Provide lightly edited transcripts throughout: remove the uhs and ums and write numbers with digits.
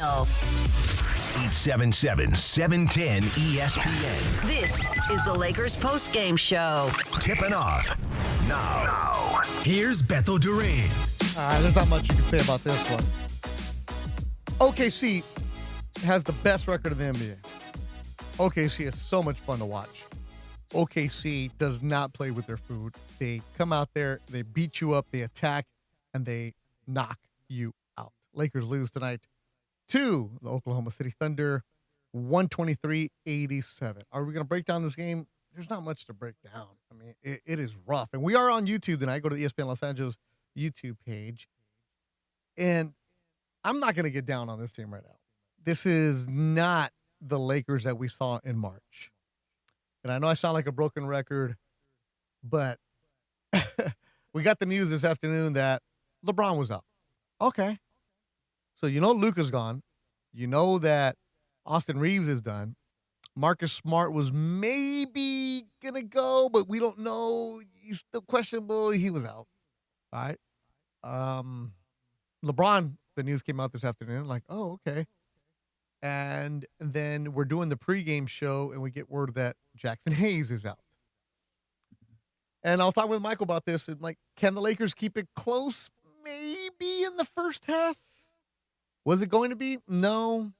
No. 877-710 ESPN. This is the Lakers postgame show. Tipping off now. Here's Beto Duran. There's not much you can say about this one. OKC has the best record in the NBA. OKC is so much fun to watch. OKC does not play with their food. They come out there, they beat you up, they attack, and they knock you out. Lakers lose tonight to the Oklahoma City Thunder, 123-87. Are we going to break down this game? There's not much to break down. I mean, it is rough. And we are on YouTube tonight. Go to the ESPN Los Angeles YouTube page. And I'm not going to get down on this team right now. This is not the Lakers that we saw in March. And I know I sound like a broken record, but we got the news this afternoon that LeBron was out. Okay. So you know Luka's gone. You know that Austin Reeves is done. Marcus Smart was maybe going to go, but we don't know. He's still questionable. He was out. All right. LeBron, the news came out this afternoon, like, oh, okay. And then we're doing the pregame show, and we get word that Jackson Hayes is out. And I was talking with Michael about this, and like, can the Lakers keep it close? Maybe in the first half. Was it going to be? No.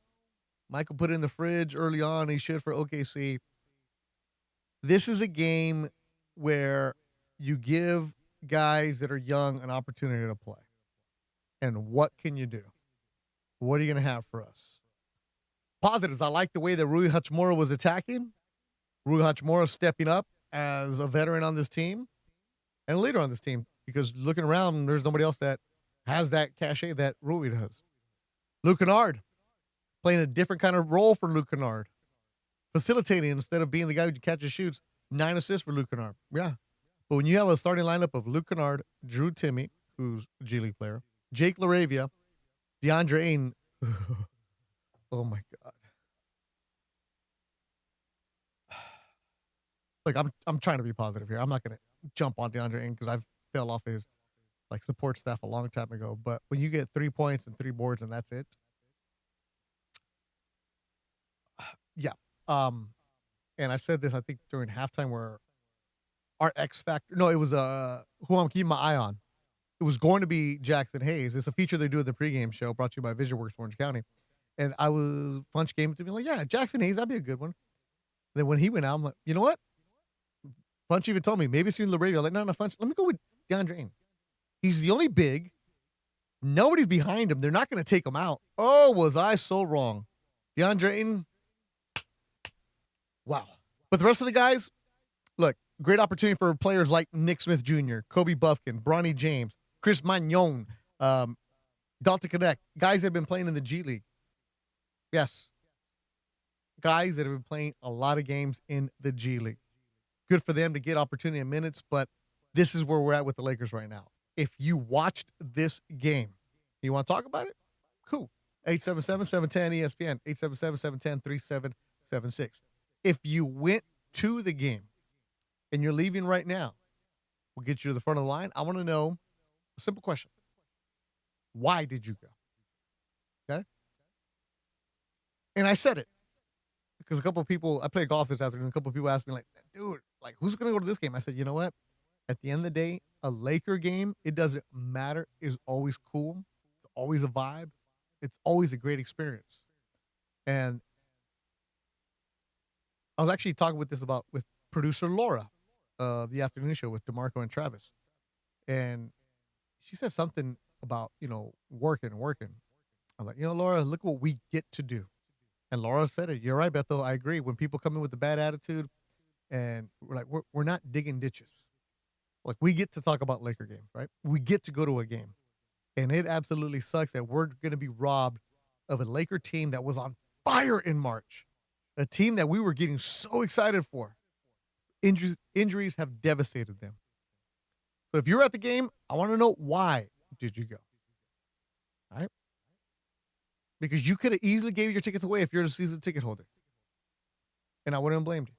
Michael put it in the fridge early on. He should for OKC. This is a game where you give guys that are young an opportunity to play. And what can you do? What are you going to have for us? Positives. I like the way that Rui Hachimura was attacking. Rui Hachimura stepping up as a veteran on this team and a leader on this team, because looking around, there's nobody else that has that cachet that Rui does. Luke Kennard playing a different kind of role for Luke Kennard, facilitating instead of being the guy who catches shoots. 9 assists for Luke Kennard. Yeah. But when you have a starting lineup of Luke Kennard, Drew Timme, who's a G League player, Jake LaRavia, DeAndre Ayton. Oh my God. Like, I'm trying to be positive here. I'm not going to jump on DeAndre Ayton because I fell off his support staff a long time ago. But when you get 3 points and 3 boards and that's it. Yeah. And I said this, I think, during halftime, where our X factor, no, it was who I'm keeping my eye on. It was going to be Jackson Hayes. It's a feature they do at the pregame show brought to you by VisionWorks Orange County. And I was, Funch came to me like, yeah, Jackson Hayes, that'd be a good one. And then when he went out, I'm like, you know what? Funch even told me, maybe it's in LaRavia. I'm like, no, Funch, let me go with DeAndre Ayton. He's the only big. Nobody's behind him. They're not going to take him out. Oh, was I so wrong? DeAndre Ayton. Wow. But the rest of the guys, look, great opportunity for players like Nick Smith Jr., Kobe Buffkin, Bronny James, Chris Magnon, Dalton Connect, guys that have been playing in the G League. Yes. Guys that have been playing a lot of games in the G League. Good for them to get opportunity in minutes, but this is where we're at with the Lakers right now. If you watched this game, you want to talk about it? Cool. 877-710-ESPN, 877-710-3776. If you went to the game and you're leaving right now, we'll get you to the front of the line. I want to know a simple question. Why did you go? Okay? And I said it because a couple of people, I played golf this afternoon, a couple of people asked me like, dude, like, who's going to go to this game? I said, you know what? At the end of the day, a Laker game, it doesn't matter, is always cool. It's always a vibe. It's always a great experience. And I was actually talking with producer Laura, the afternoon show with DeMarco and Travis. And she said something about, working. I'm like, Laura, look what we get to do. And Laura said it. You're right, Beto. I agree. When people come in with a bad attitude and we're like, we're not digging ditches. Like, we get to talk about Laker games, right? We get to go to a game. And it absolutely sucks that we're going to be robbed of a Laker team that was on fire in March. A team that we were getting so excited for. Injuries have devastated them. So if you're at the game, I want to know, why did you go? All right? Because you could have easily gave your tickets away if you're a season ticket holder. And I wouldn't have blamed you.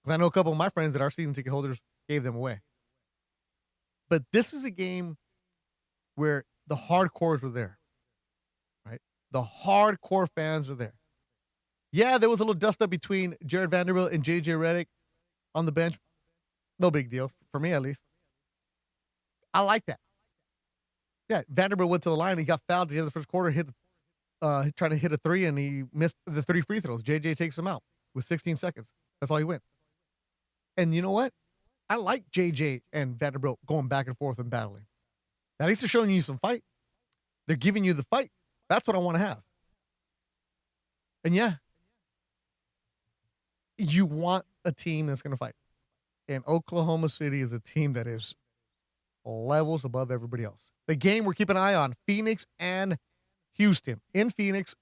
Because I know a couple of my friends that are season ticket holders gave them away. But this is a game where the hardcores were there, right? The hardcore fans are there. Yeah, there was a little dust up between Jared Vanderbilt and J.J. Redick on the bench. No big deal, for me at least. I like that. Yeah, Vanderbilt went to the line. He got fouled at the end of the first quarter, trying to hit a three, and he missed the 3 free throws. J.J. takes him out with 16 seconds. That's all he went. And you know what? I like J.J. and Vanderbilt going back and forth and battling. At least they're showing you some fight. They're giving you the fight. That's what I want to have. And yeah, you want a team that's going to fight. And Oklahoma City is a team that is levels above everybody else. The game we're keeping an eye on, Phoenix and Houston. In Phoenix,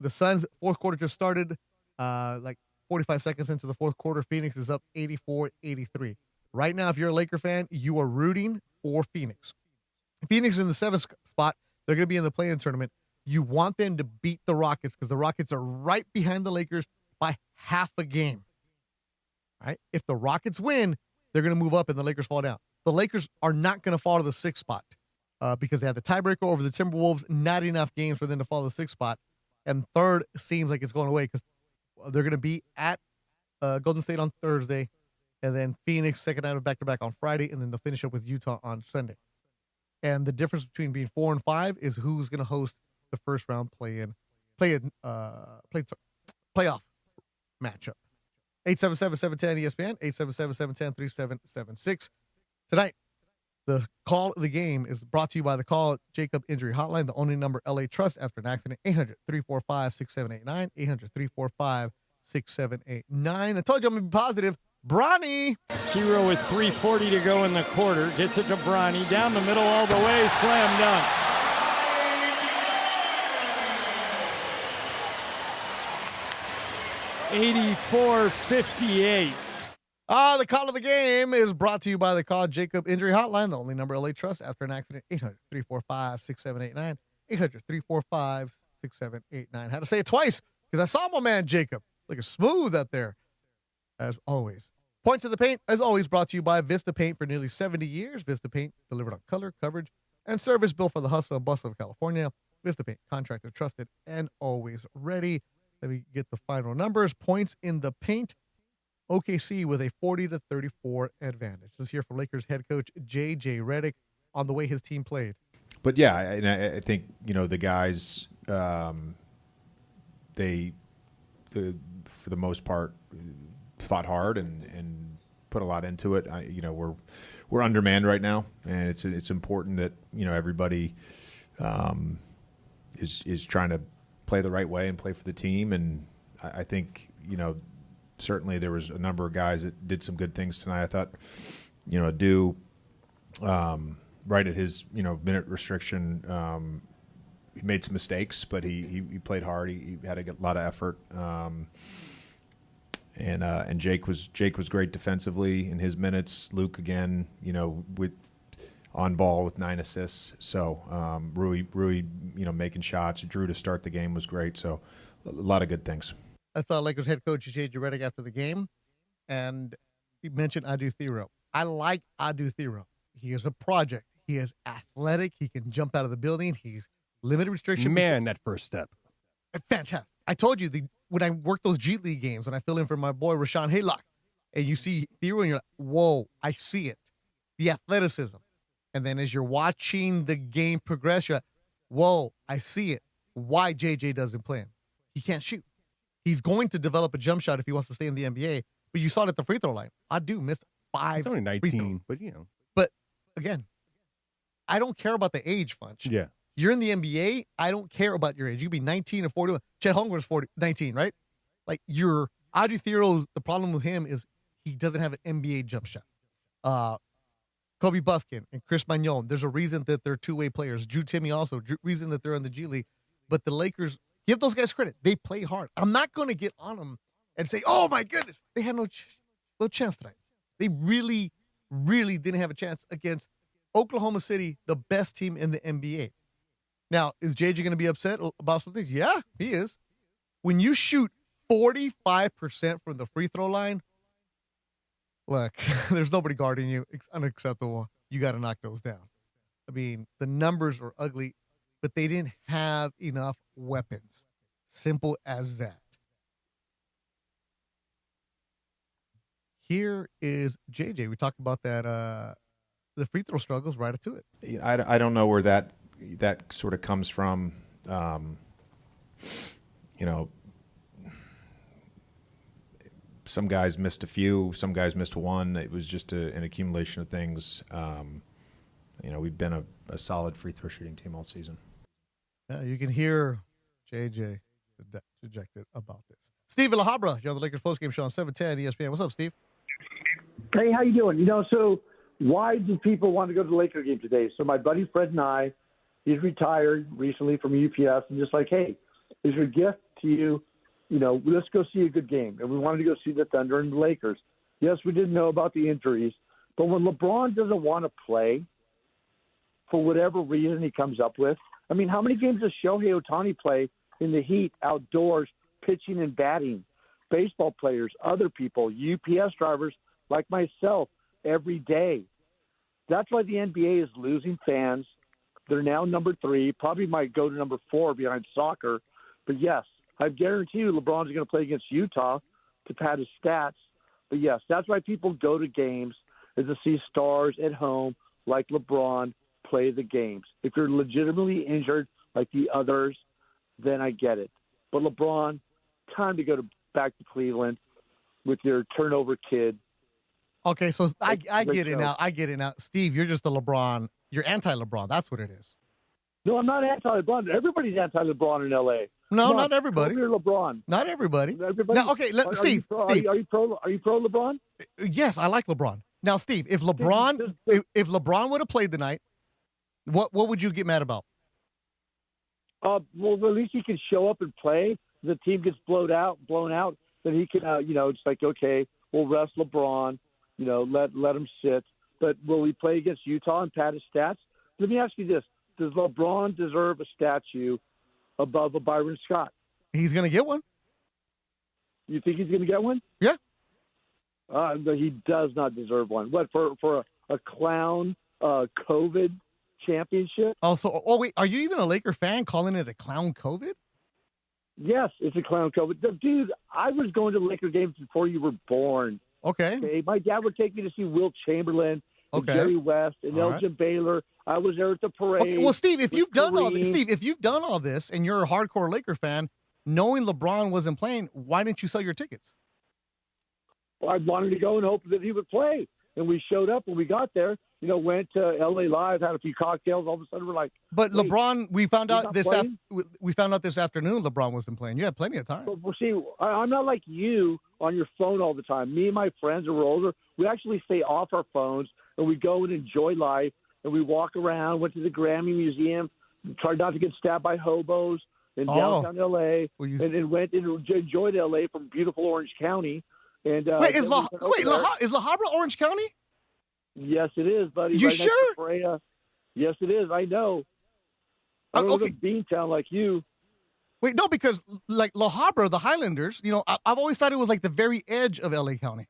the Suns' fourth quarter just started, like 45 seconds into the fourth quarter. Phoenix is up 84-83. Right now, if you're a Laker fan, you are rooting for Phoenix. Phoenix is in the 7th spot. They're going to be in the play-in tournament. You want them to beat the Rockets because the Rockets are right behind the Lakers by half a game. All right? If the Rockets win, they're going to move up and the Lakers fall down. The Lakers are not going to fall to the 6th spot because they have the tiebreaker over the Timberwolves. Not enough games for them to fall to the 6th spot. And third seems like it's going away because they're going to be at Golden State on Thursday, and then Phoenix second night of back-to-back on Friday, and then they'll finish up with Utah on Sunday. And the difference between being 4 and 5 is who's going to host the first round playoff matchup. 877-710 ESPN, 877-710-3776. Tonight, the call of the game is brought to you by the Call Jacob Injury Hotline, the only number LA trusts after an accident, 800-345-6789, 800-345-6789. I told you I'm going to be positive. Bronny. Hero with 3:40 to go in the quarter. Gets it to Bronny. Down the middle all the way. Slam dunk. (84-58). The call of the game is brought to you by the Call Jacob Injury Hotline, the only number LA trusts after an accident, 800-345-6789, 800-345-6789. Had to say it twice because I saw my man Jacob looking smooth out there, as always. Points of the Paint, as always, brought to you by Vista Paint for nearly 70 years. Vista Paint delivered on color, coverage, and service built for the hustle and bustle of California. Vista Paint, contractor trusted and always ready. Let me get the final numbers. Points in the paint. OKC with a 40-34 advantage. Let's hear from Lakers head coach J.J. Redick on the way his team played. But yeah, and I think the guys, for the most part, fought hard and put a lot into it. We're undermanned right now, and it's important that everybody is trying to play the right way and play for the team. And I think certainly there was a number of guys that did some good things tonight. I thought Adu, right at his minute restriction, he made some mistakes, but he played hard. He had a lot of effort. And Jake was great defensively in his minutes. Luke again, with on ball with 9 assists. So Rui, making shots. Drew to start the game was great. So a lot of good things. I saw Lakers head coach J.J. Redick after the game, and he mentioned Adu Thero. I like Adu Thero. He is a project. He is athletic. He can jump out of the building. He's limited restriction. Man, that first step. Fantastic. I told you when I work those G League games, when I fill in for my boy Rashawn Haylock, and you see Thero and you're like, whoa, I see it. The athleticism. And then as you're watching the game progress, you're like, whoa, I see it. Why JJ doesn't play him. He can't shoot. He's going to develop a jump shot if he wants to stay in the NBA. But you saw it at the free throw line. Adu missed 5 He's only free 19, throws. but But again, I don't care about the age, Funch. Yeah. You're in the NBA. I don't care about your age. You could be 19 or 41. Chet Holmgren's 19, right? Like Adu Thero, the problem with him is he doesn't have an NBA jump shot. Kobe Buffkin and Chris Magnon, there's a reason that they're two-way players. Drew Timmy also, reason that they're in the G League. But the Lakers, give those guys credit. They play hard. I'm not going to get on them and say, oh, my goodness, they had no chance tonight. They really, really didn't have a chance against Oklahoma City, the best team in the NBA. Now, is JJ going to be upset about something? Yeah, he is. When you shoot 45% from the free throw line, look, there's nobody guarding you. It's unacceptable. You got to knock those down. I mean, the numbers are ugly. but they didn't have enough weapons. Simple as that. Here is JJ. We talked about that, the free throw struggles right to it. I don't know where that sort of comes from. Some guys missed a few, some guys missed one. It was just an accumulation of things. We've been a solid free throw shooting team all season. Yeah, you can hear JJ dejected about this. Steve Lahabra, you're on the Lakers postgame show on 710 ESPN. What's up, Steve? Hey, how you doing? So why do people want to go to the Laker game today? So my buddy Fred and I, he's retired recently from UPS, and just like, hey, is your gift to you, let's go see a good game. And we wanted to go see the Thunder and the Lakers. Yes, we didn't know about the injuries, but when LeBron doesn't want to play, for whatever reason he comes up with, I mean, how many games does Shohei Ohtani play in the heat, outdoors, pitching and batting? Baseball players, other people, UPS drivers like myself, every day. That's why the NBA is losing fans. They're now number 3, probably might go to number 4 behind soccer. But, yes, I guarantee you LeBron's going to play against Utah to pad his stats. But, yes, that's why people go to games, is to see stars at home like LeBron play the games. If you're legitimately injured like the others, then I get it. But LeBron, time to go back to Cleveland with your turnover kid. Okay, so I get it now. I get it now. Steve, you're just a LeBron. You're anti-LeBron. That's what it is. No, I'm not anti-LeBron. Everybody's anti-LeBron in L.A. No, not everybody. You're LeBron. Not everybody. Everybody. Now, okay, Steve. Are you pro LeBron? Yes, I like LeBron. Now, Steve, if LeBron would have played tonight, what would you get mad about? Well, at least he can show up and play. The team gets blown out, then he can, it's like, okay, we'll rest LeBron, let him sit. But will he play against Utah and pad his stats? Let me ask you this. Does LeBron deserve a statue above a Byron Scott? He's going to get one. You think he's going to get one? Yeah. He does not deserve one. What, for a clown COVID championship? Oh, wait, are you even a Laker fan calling it a clown COVID? Yes, it's a clown COVID. Dude, I was going to Laker games before you were born. Okay. My dad would take me to see Wilt Chamberlain and Jerry West and Elgin Baylor. I was there at the parade. Okay. Well, Steve, if you've done all this, and you're a hardcore Laker fan, knowing LeBron wasn't playing, why didn't you sell your tickets? Well, I wanted to go and hope that he would play. And we showed up when we got there, went to LA Live, had a few cocktails. All of a sudden we're like, but LeBron, we found out this afternoon LeBron wasn't playing. You had plenty of time. Well, see, I'm not like you on your phone all the time. Me and my friends are older. We actually stay off our phones and we go and enjoy life. And we walk around, went to the Grammy Museum, tried not to get stabbed by hobos in downtown LA, and went and enjoyed LA from beautiful Orange County. And is La Habra Orange County? Yes, it is, buddy. You right sure? Yes, it is. I know. I don't live in Beantown like you. Wait, no, because like La Habra, the Highlanders, I've always thought it was like the very edge of LA County.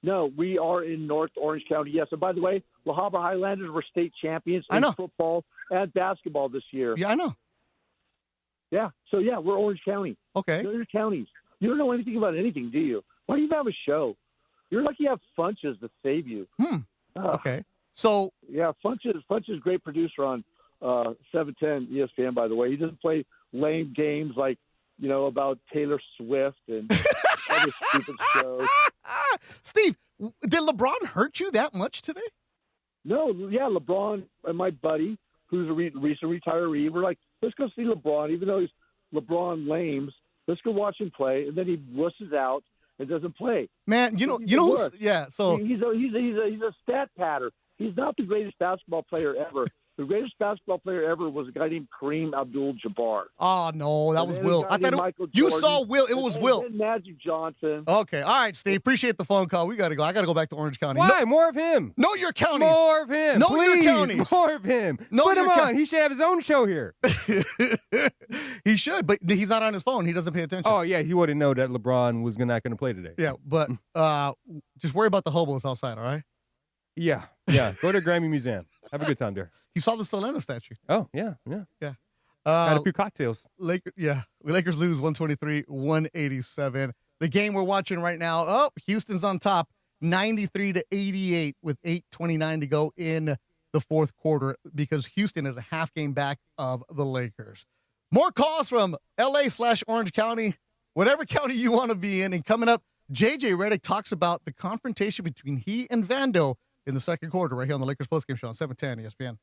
No, we are in North Orange County. Yes, and by the way, La Habra Highlanders were state champions in football and basketball this year. Yeah, I know. Yeah, so yeah, we're Orange County. Okay. They're your counties. You don't know anything about anything, do you? Why do you have a show? You're lucky you have Funches to save you. Okay. So yeah, Funches great producer on 710 ESPN. By the way, he doesn't play lame games like about Taylor Swift and other stupid shows. Steve, did LeBron hurt you that much today? No, yeah, LeBron and my buddy, who's a recent retiree, we're like, let's go see LeBron, even though he's LeBron lames. Let's go watch him play, and then he wusses out and doesn't play. Man, So he's a stat patter. He's not the greatest basketball player ever. The greatest basketball player ever was a guy named Kareem Abdul-Jabbar. Oh no, that was Wilt. I thought you saw Wilt. It was Wilt. Magic Johnson. Okay, all right, Steve. Appreciate the phone call. We got to go. I got to go back to Orange County. Why? More of him. Know your counties. More of him. Know Please. your counties. More of him. Put him on. He should have his own show here. He should, but he's not on his phone. He doesn't pay attention. Oh yeah, he wouldn't know that LeBron was not going to play today. Yeah, but just worry about the hobos outside. All right. Yeah. Go to Grammy Museum. Have a good time there. You saw the Selena statue. Oh, yeah. Yeah. Had a few cocktails. Lakers lose 123-187. The game we're watching right now, oh, Houston's on top, 93-88 with 8:29 to go in the fourth quarter because Houston is a half game back of the Lakers. More calls from LA/Orange County, whatever county you want to be in. And coming up, JJ Redick talks about the confrontation between he and Vando in the second quarter right here on the Lakers postgame show on 710 ESPN.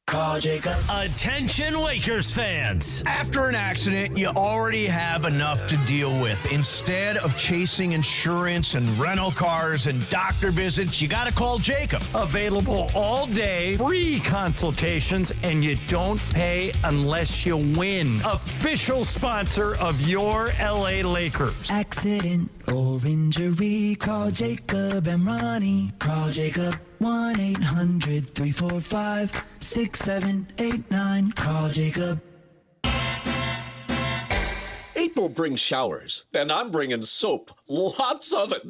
Call Jacob. Attention Lakers fans. After an accident, you already have enough to deal with. Instead of chasing insurance and rental cars and doctor visits, you got to call Jacob. Available all day, free consultations, and you don't pay unless you win. Official sponsor of your LA Lakers. Accident or injury, call Jacob and Ronnie. Call Jacob 1-800-345-6789. Call Jacob. April brings showers, and I'm bringing soap. Lots of it.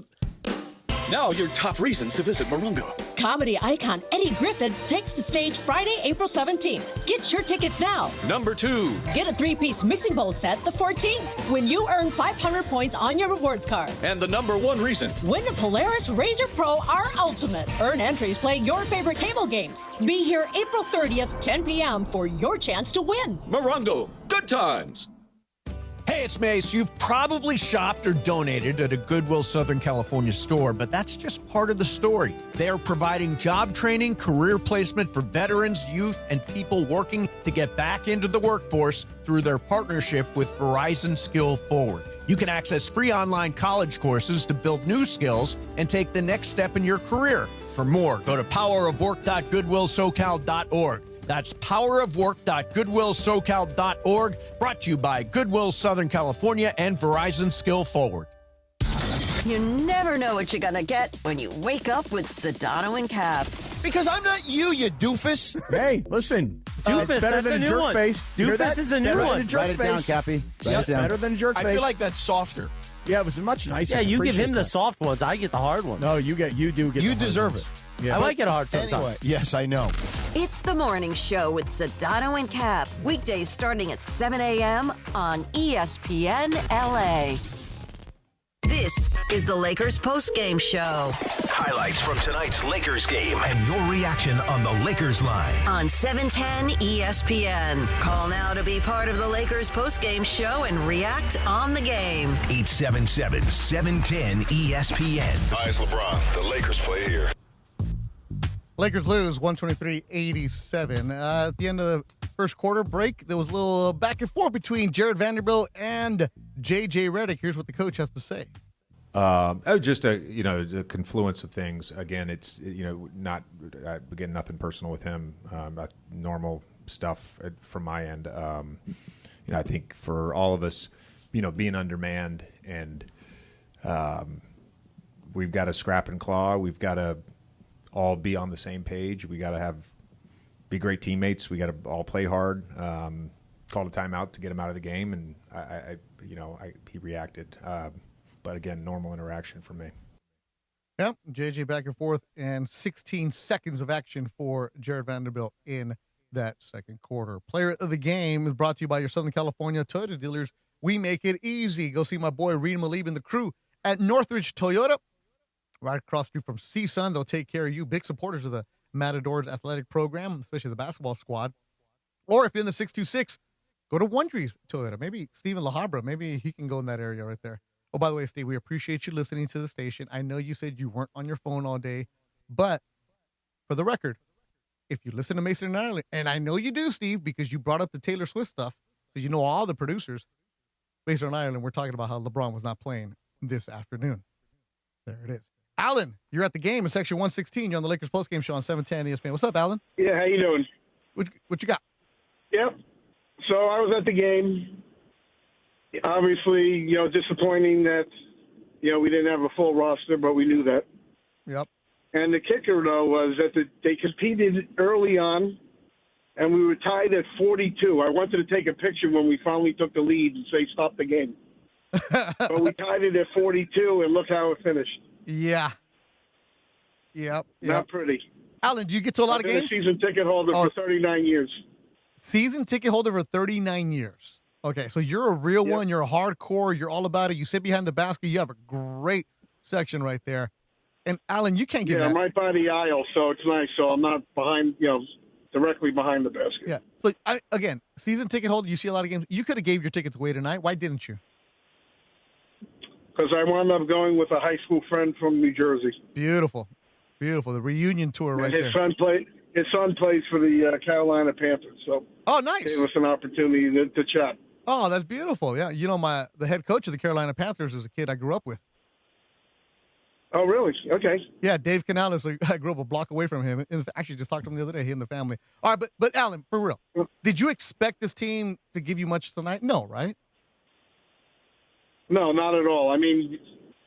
Now your top reasons to visit Morongo. Comedy icon Eddie Griffin takes the stage Friday, April 17th. Get your tickets now. Number 2. Get a 3-piece mixing bowl set the 14th when you earn 500 points on your rewards card. And the number 1 reason. Win the Polaris Razor Pro R Ultimate. Earn entries, play your favorite table games. Be here April 30th, 10 p.m. for your chance to win. Morongo. Good times. Hey, it's Mace. You've probably shopped or donated at a Goodwill Southern California store, but that's just part of the story. They're providing job training, career placement for veterans, youth, and people working to get back into the workforce through their partnership with Verizon Skill Forward. You can access free online college courses to build new skills and take the next step in your career. For more, go to powerofwork.goodwillsocal.org. That's powerofwork.goodwillsocal.org, brought to you by Goodwill Southern California and Verizon Skill Forward. You never know what you're going to get when you wake up with Sedano and Cap. Because I'm not you doofus. Hey, listen. Doofus, better than a jerk face. Doofus is a new one. Write it down, Cappy. Better than a jerk face. I feel like that's softer. Yeah, it was much nicer. Yeah, you give him the soft ones. I get the hard ones. No, you do get. You deserve it. Yeah. I like it hard sometimes. Anyway, yes, I know. It's the morning show with Sedano and Cap. Weekdays starting at 7 a.m. on ESPN LA. This is the Lakers postgame show Highlights from tonight's Lakers game and your reaction on the Lakers line. on 710 ESPN. Call now to be part of the Lakers postgame show and react on the game. 877-710 ESPN. Hi, it's LeBron. The Lakers play here. Lakers lose 123-87. At the end of the first quarter break, there was a little back and forth between Jared Vanderbilt and JJ Redick. Here's what the coach has to say. Just a confluence of things. Again, it's nothing personal with him. Normal stuff from my end. I think for all of us, being undermanned and we've got to scrap and claw. We've got to all be on the same page. We got to be great teammates. We got to all play hard. Called a timeout to get him out of the game, and he reacted. But again, normal interaction for me. Yeah, JJ back and forth, and 16 seconds of action for Jared Vanderbilt in that second quarter. Player of the game is brought to you by your Southern California Toyota dealers. We make it easy. Go see my boy Reed Malib and the crew at Northridge Toyota. Right across the street from CSUN. They'll take care of you. Big supporters of the Matadors athletic program, especially the basketball squad. Or if you're in the 626, go to Wondries Toyota. Maybe Steven LaHabra. Maybe he can go in that area right there. Oh, by the way, Steve, we appreciate you listening to the station. I know you said you weren't on your phone all day, but for the record, if you listen to Mason and Ireland, and I know you do, Steve, because you brought up the Taylor Swift stuff, so you know all the producers. Mason and Ireland, we're talking about how LeBron was not playing this afternoon. There it is. Alan, you're at the game in section 116. You're on the Lakers postgame show on 710 ESPN. What's up, Alan? Yeah, how you doing? What you got? Yep. So I was at the game. Obviously, disappointing that, we didn't have a full roster, but we knew that. Yep. And the kicker, though, was that they competed early on, and we were tied at 42. I wanted to take a picture when we finally took the lead and say, stop the game. But we tied it at 42, and look how it finished. Yeah. Yep. Not pretty. Alan, do you get to a lot I've of been games? a season ticket holder for 39 years. Season ticket holder for 39 years. Okay, so you're a real one. You're a hardcore. You're all about it. You sit behind the basket. You have a great section right there. And, Alan, you can't get I'm right by the aisle, so it's nice. So I'm not behind, directly behind the basket. Yeah. So, again, season ticket holder, you see a lot of games. You could have gave your tickets away tonight. Why didn't you? Because I wound up going with a high school friend from New Jersey. Beautiful. Beautiful. The reunion tour right there. His son plays for the Carolina Panthers. So nice. Gave us an opportunity to chat. Oh, that's beautiful. Yeah. You know, the head coach of the Carolina Panthers is a kid I grew up with. Oh, really? Okay. Yeah, Dave Canales. I grew up a block away from him. And actually, just talked to him the other day. He and the family. All right, but Alan, for real, did you expect this team to give you much tonight? No, right? No, not at all. I mean,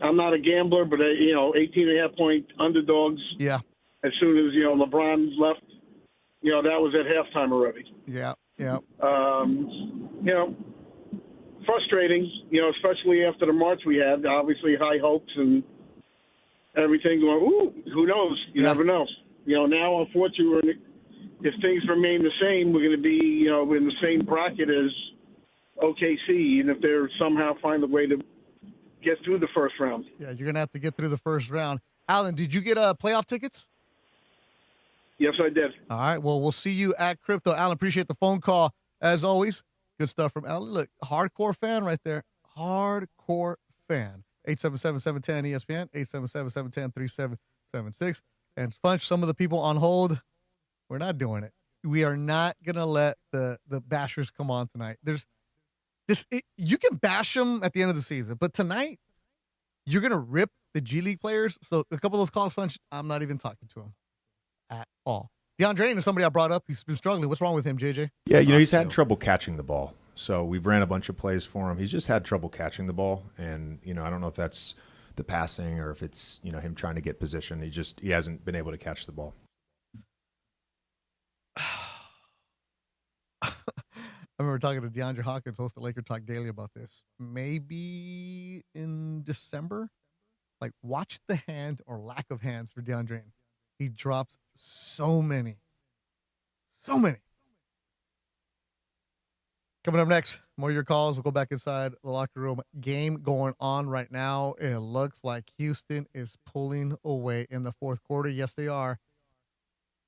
I'm not a gambler, but 18.5-point underdogs. Yeah. As soon as LeBron left, that was at halftime already. Yeah. Yeah. Frustrating. Especially after the March we had. Obviously, high hopes and everything going, ooh, who knows? You never know. Now, unfortunately, if things remain the same, we're going to be, in the same bracket as OKC, and if they somehow find a way to get through the first round. Yeah, you're going to have to get through the first round. Alan, did you get playoff tickets? Yes, I did. All right, well, we'll see you at Crypto. Alan, appreciate the phone call, as always. Good stuff from Alan. Look, hardcore fan right there. Hardcore fan. 877-710-ESPN, 877-710-3776. And Funch, some of the people on hold, we're not doing it. We are not going to let the bashers come on tonight. You can bash them at the end of the season, but tonight, you're going to rip the G League players. So a couple of those calls, Funch, I'm not even talking to him at all. DeAndre is somebody I brought up. He's been struggling. What's wrong with him, JJ? Yeah, he's had trouble catching the ball. So we've ran a bunch of plays for him. He's just had trouble catching the ball. And, I don't know if that's the passing or if it's, him trying to get position. He hasn't been able to catch the ball. I remember talking to DeAndre Hawkins, host of Laker Talk Daily, about this. Maybe in December, watch the hand or lack of hands for DeAndre. He drops so many. Coming up next, more of your calls. We'll go back inside the locker room. Game going on right now. It looks like Houston is pulling away in the fourth quarter. Yes, they are.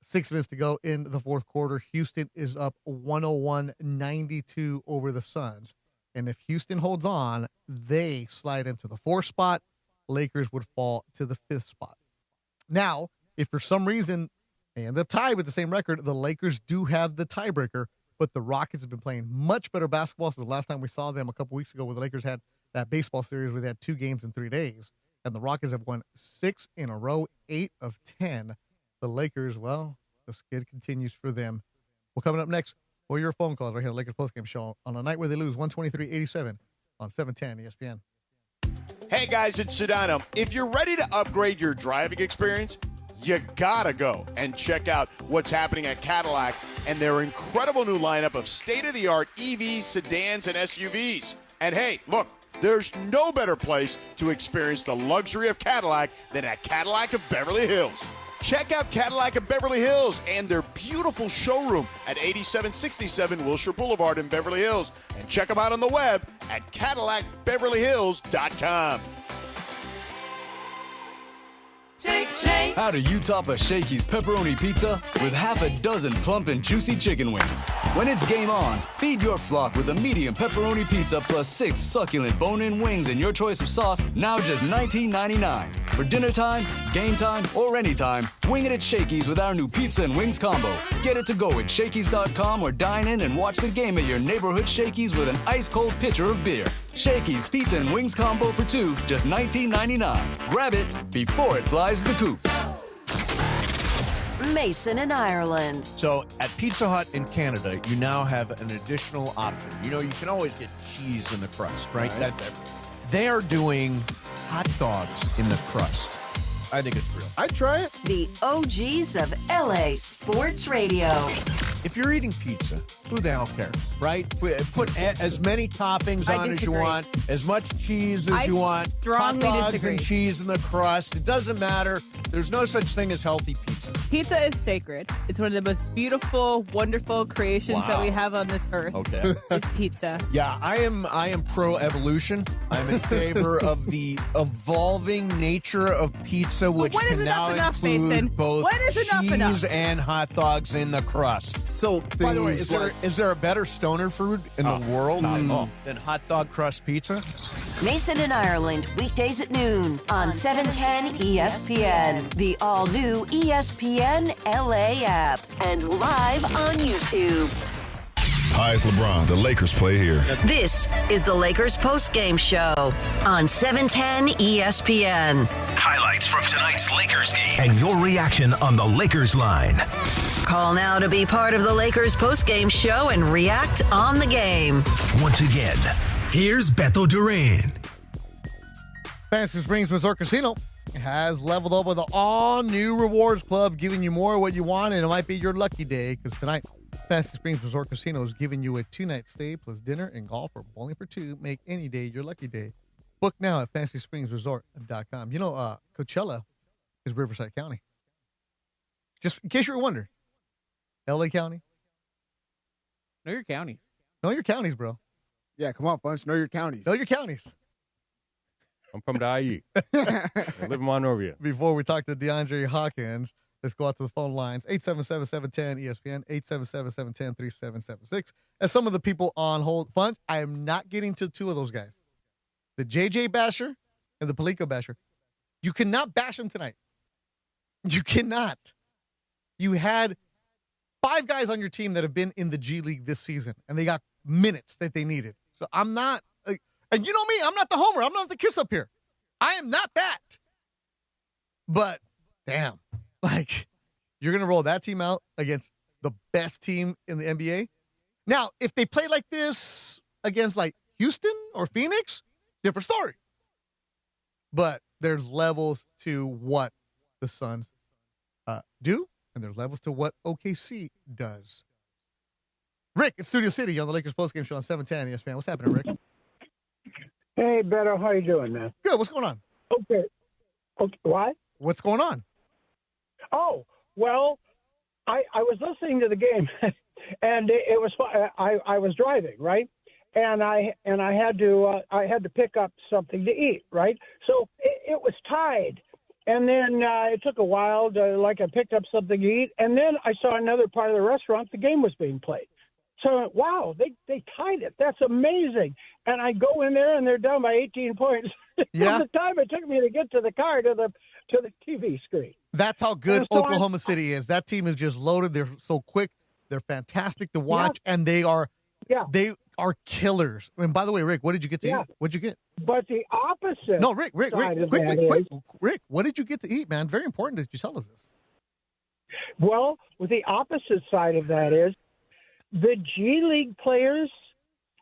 6 minutes to go in the fourth quarter. Houston is up 101-92 over the Suns. And if Houston holds on, they slide into the 4th spot. Lakers would fall to the 5th spot. Now, if for some reason they end up tied with the same record, the Lakers do have the tiebreaker, but the Rockets have been playing much better basketball since the last time we saw them a couple weeks ago, where the Lakers had that baseball series where they had 2 games in 3 days. And the Rockets have won 6 in a row, 8 of 10. The Lakers, well, the skid continues for them. Well, coming up next, for your phone calls right here on the Lakers Postgame Show on a night where they lose 123-87 on 710 ESPN. Hey guys, it's Sedano. If you're ready to upgrade your driving experience, you gotta go and check out what's happening at Cadillac and their incredible new lineup of state-of-the-art EVs, sedans, and SUVs. And hey, look, there's no better place to experience the luxury of Cadillac than at Cadillac of Beverly Hills. Check out Cadillac of Beverly Hills and their beautiful showroom at 8767 Wilshire Boulevard in Beverly Hills. And check them out on the web at CadillacBeverlyHills.com. Shake, shake. How do you top a Shakey's pepperoni pizza with half a dozen plump and juicy chicken wings? When it's game on, feed your flock with a medium pepperoni pizza plus 6 succulent bone-in wings and your choice of sauce, now just $19.99. For dinner time, game time, or anytime, wing it at Shakey's with our new pizza and wings combo. Get it to go at Shakey's.com or dine in and watch the game at your neighborhood Shakey's with an ice-cold pitcher of beer. Shakey's Pizza and Wings Combo for 2, just $19.99. Grab it before it flies the coop. Mason in Ireland. So at Pizza Hut in Canada, you now have an additional option. You can always get cheese in the crust, right? That's everything. They are doing hot dogs in the crust. I think it's real. I'd try it. The OGs of LA Sports Radio. if you're eating pizza, who the hell cares, right? Put as many toppings on as you want, as much cheese as you want. Strongly hot dogs disagree. and cheese in the crust. It doesn't matter. There's no such thing as healthy pizza. Pizza is sacred. It's one of the most beautiful, wonderful creations that we have on this earth. Okay. Is pizza. Yeah, I am pro evolution. I'm in favor of the evolving nature of pizza, which when is can now enough, include Mason? both When is enough cheese and hot dogs in the crust. So, by the way, is there a better stoner food in the world than hot dog crust pizza? Mason in Ireland, weekdays at noon on 710 ESPN, the all-new ESPN LA app, and live on YouTube. Hi, it's LeBron. The Lakers play here. This is the Lakers postgame show on 710 ESPN. Highlights from tonight's Lakers game and your reaction on the Lakers line. Call now to be part of the Lakers postgame show and react on the game. Once again, here's Beto Duran. Fantasy Springs Resort Casino has leveled up with an all-new rewards club, giving you more of what you want, and it might be your lucky day, because tonight, Fantasy Springs Resort Casino is giving you a 2-night stay plus dinner and golf or bowling for two. Make any day your lucky day. Book now at FantasySpringsResort.com. You know, Coachella is Riverside County. Just in case you were wondering. LA County. Know your counties. Know your counties, bro. Yeah, come on, Bunch. Know your counties. Know your counties. I'm from the IE. I live in Monrovia. Before we talk to DeAndre Hawkins, let's go out to the phone lines. 877-710-ESPN, 877-710-3776. As some of the people on hold, Fun, I am not getting to two of those guys. The JJ Basher and the Palico Basher. You cannot bash them tonight. You cannot. You had 5 guys on your team that have been in the G League this season, and they got minutes that they needed. So I'm not, and you know me, I'm not the homer. I'm not the kiss up here. I am not that. But, damn, like, you're going to roll that team out against the best team in the NBA? Now, if they play like this against, like, Houston or Phoenix, different story. But there's levels to what the Suns do, and there's levels to what OKC does. Rick, it's Studio City on the Lakers postgame show on 710 ESPN. What's happening, Rick? Hey, Beto, how you doing, man? Good. What's going on? Okay. What? What's going on? Oh, well, I was listening to the game, and it was I was driving, right? And I had to pick up something to eat, right? So it was tied. And then it took a while I picked up something to eat, and then I saw another part of the restaurant, the game was being played. So, wow, they tied it. That's amazing. And I go in there, and they're down by 18 points. Yeah. The time it took me to get to the car, to the TV screen. That's how good so Oklahoma City is. That team is just loaded. They're so quick. They're fantastic to watch, and they are killers. And by the way, Rick, what did you get to eat? What'd you get? But the opposite. No, Rick, quickly, Rick, what did you get to eat, man? Very important that you tell us this. Well, the opposite side of that is the G League players.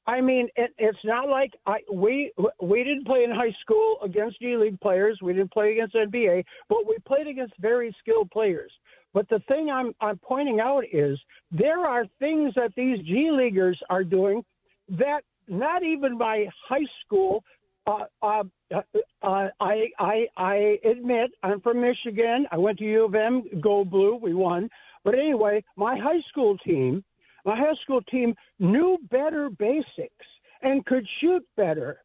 I mean, it's not like we didn't play in high school against G League players. We didn't play against NBA, but we played against very skilled players. But the thing I'm pointing out is there are things that these G Leaguers are doing that not even my high school. I admit I'm from Michigan. I went to U of M, Go Blue. We won. But anyway, my high school team knew better basics and could shoot better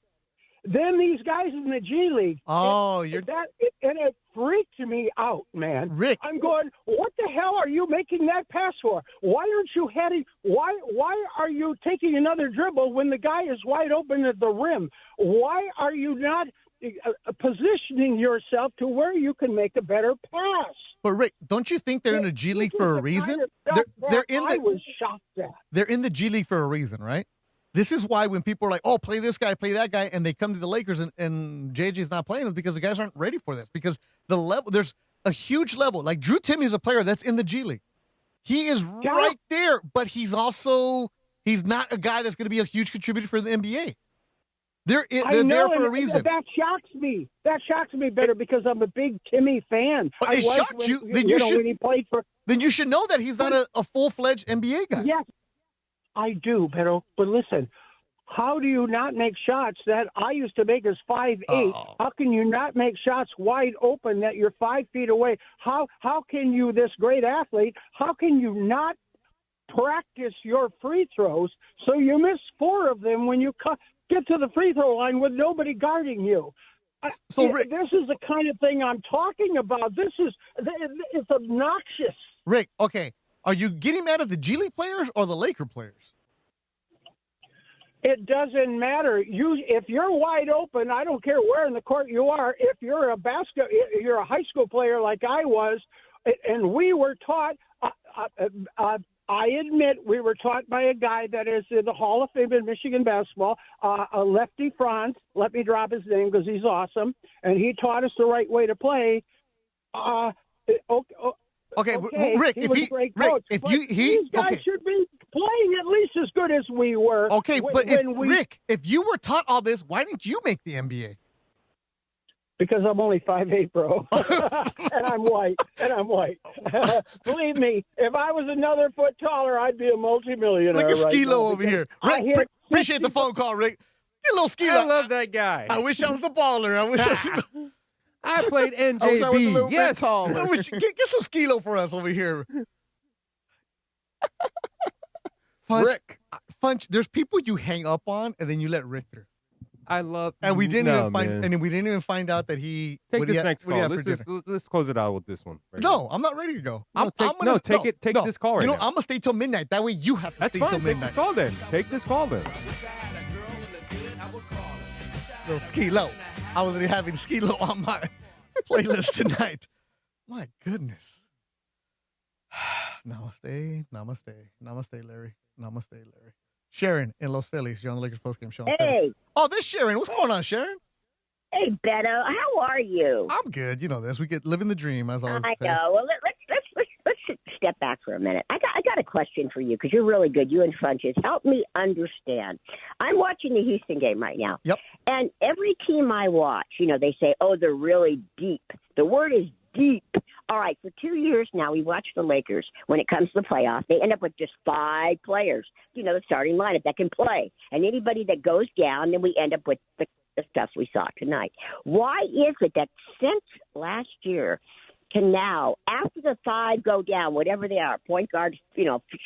than these guys in the G League. Oh, and it freaked me out, man. Rick, I'm going, what the hell are you making that pass for? Why aren't you heading? Why are you taking another dribble when the guy is wide open at the rim? Why are you not positioning yourself to where you can make a better pass? But Rick, don't you think they're in the G League for a reason? They're in the. I was shocked at. They're in the G League for a reason, right? This is why when people are like, oh, play this guy, play that guy, and they come to the Lakers and JJ's not playing, is because the guys aren't ready for this. Because the level, there's a huge level. Like Drew Timme is a player that's in the G League. He is right there, but he's not a guy that's going to be a huge contributor for the NBA. They're I know, there for a and reason. That shocks me. That shocks me better because I'm a big Timmy fan. But it shocked you. Then you should. When he played for. Then you should know that he's not a full-fledged NBA guy. Yes, I do, Beto. But listen, how do you not make shots that I used to make as 5'8"? Oh. How can you not make shots wide open that you're 5 feet away? How can you, this great athlete, how can you not practice your free throws so you miss 4 of them when you get to the free throw line with nobody guarding you? So Rick, this is the kind of thing I'm talking about. It's obnoxious. Rick, okay, are you getting mad at the G League players or the Laker players? It doesn't matter. If you're wide open, I don't care where in the court you are. If you're you're a high school player like I was, and we were taught. I admit we were taught by a guy that is in the Hall of Fame in Michigan basketball, a Lefty Franz. Let me drop his name because he's awesome, and he taught us the right way to play. Okay, Rick, he was a great coach, these guys should be playing at least as good as we were. Okay, Rick, if you were taught all this, why didn't you make the NBA? Because I'm only 5'8", bro, and I'm white. Believe me, if I was another foot taller, I'd be a multimillionaire. Look at Skilo over because here. Rick, appreciate the phone call, Rick. Get a little Skilo. I love that guy. I wish I was a baller. I played NJB. I wish I was a little yes. bit taller. Get some Skilo for us over here. Rick. Funch, there's people you hang up on, and then you let Rick through. I love, and we didn't man. we didn't even find out that he take this next call. Let's close it out with this one. Right no, now. I'm not ready to go. Take this call right now. I'm gonna stay till midnight. That way you have to stay till midnight. Take this call then. Take this call then. Little Skilo. I was already having Skilo on my playlist tonight. My goodness. Namaste, Larry. Namaste, Larry. Sharon in Los Feliz. You're on the Lakers postgame show. Hey. Oh, this Sharon. What's going on, Sharon? Hey, Beto. How are you? I'm good. You know this. We get living the dream, as I always say. I know. Well, let's step back for a minute. I got a question for you because you're really good. You and Funches. Help me understand. I'm watching the Houston game right now. Yep. And every team I watch, they say, oh, they're really deep. The word is deep. All right, for 2 years now, we watched the Lakers. When it comes to the playoffs, they end up with just 5 players, the starting lineup that can play. And anybody that goes down, then we end up with the stuff we saw tonight. Why is it that since last year to now, after the 5 go down, whatever they are, point guard,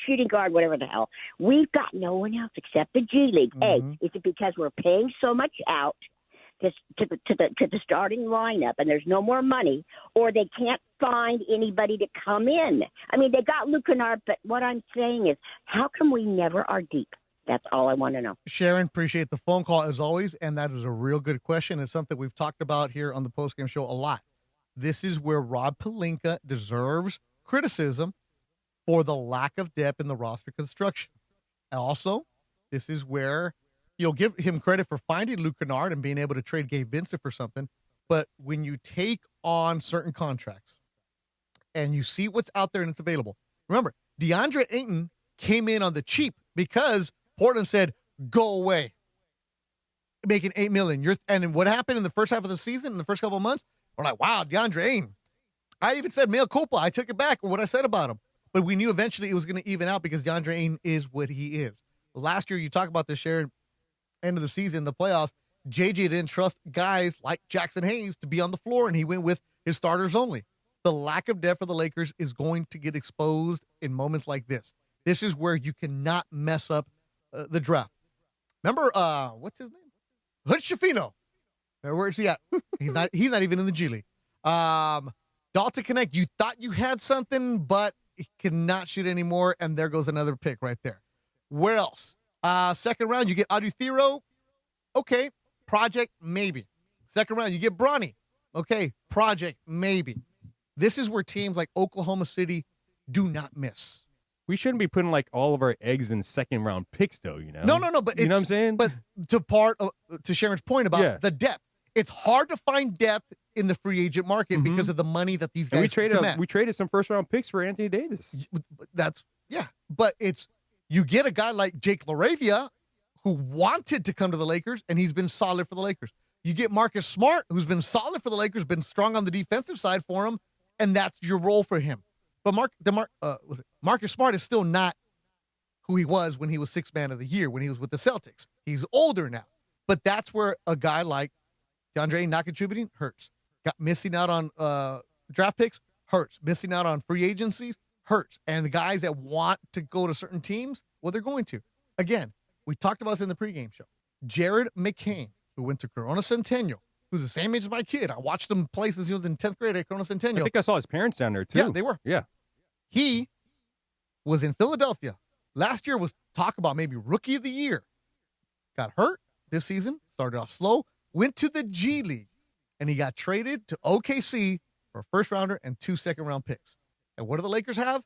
shooting guard, whatever the hell, we've got no one else except the G League. Mm-hmm. Is it because we're paying so much out to the starting lineup and there's no more money, or they can't find anybody to come in? I mean, they got Luka, but what I'm saying is, how come we never are deep? That's all I want to know. Sharon, appreciate the phone call as always, and that is a real good question. It's something we've talked about here on the postgame show a lot. This is where Rob Pelinka deserves criticism for the lack of depth in the roster construction. Also, this is where you'll give him credit for finding Luke Kennard and being able to trade Gabe Vincent for something. But when you take on certain contracts and you see what's out there and it's available, remember, DeAndre Ayton came in on the cheap because Portland said, go away, making $8 million. And what happened in the first half of the season, in the first couple of months? We're like, wow, DeAndre Ayton. I even said mea culpa. I took it back what I said about him. But we knew eventually it was going to even out because DeAndre Ayton is what he is. Last year, you talk about this, Sharon, end of the season, the playoffs, JJ didn't trust guys like Jackson Hayes to be on the floor, and he went with his starters only. The lack of depth for the Lakers is going to get exposed in moments like this. This is where you cannot mess up the draft. Remember, what's his name? Hood Schifino. Where's he at? He's not even in the G League. Dalton Connect, you thought you had something, but he cannot shoot anymore, and there goes another pick right there. Where else? Second round, you get Adu Thero. Okay. Project, maybe. Second round, you get Bronny. Okay. Project, maybe. This is where teams like Oklahoma City do not miss. We shouldn't be putting all of our eggs in second round picks, though. No. But you know what I'm saying? But to Sharon's point about the depth, it's hard to find depth in the free agent market because of the money that these guys we traded some first round picks for Anthony Davis. But you get a guy like Jake LaRavia, who wanted to come to the Lakers, and he's been solid for the Lakers. You get Marcus Smart, who's been solid for the Lakers, been strong on the defensive side for him, and that's your role for him. But Marcus Smart is still not who he was when he was Sixth Man of the Year, when he was with the Celtics. He's older now. But that's where a guy like DeAndre not contributing hurts. Missing out on draft picks hurts. Missing out on free agencies hurts. And the guys that want to go to certain teams, well, they're going to. Again, we talked about this in the pregame show. Jared McCain, who went to Corona Centennial, who's the same age as my kid. I watched him play since he was in 10th grade at Corona Centennial. I think I saw his parents down there, too. Yeah, they were. Yeah. He was in Philadelphia. Last year was talk about maybe rookie of the year. Got hurt this season, started off slow, went to the G League, and he got traded to OKC for a first-rounder and 2 second-round picks. And what do the Lakers have?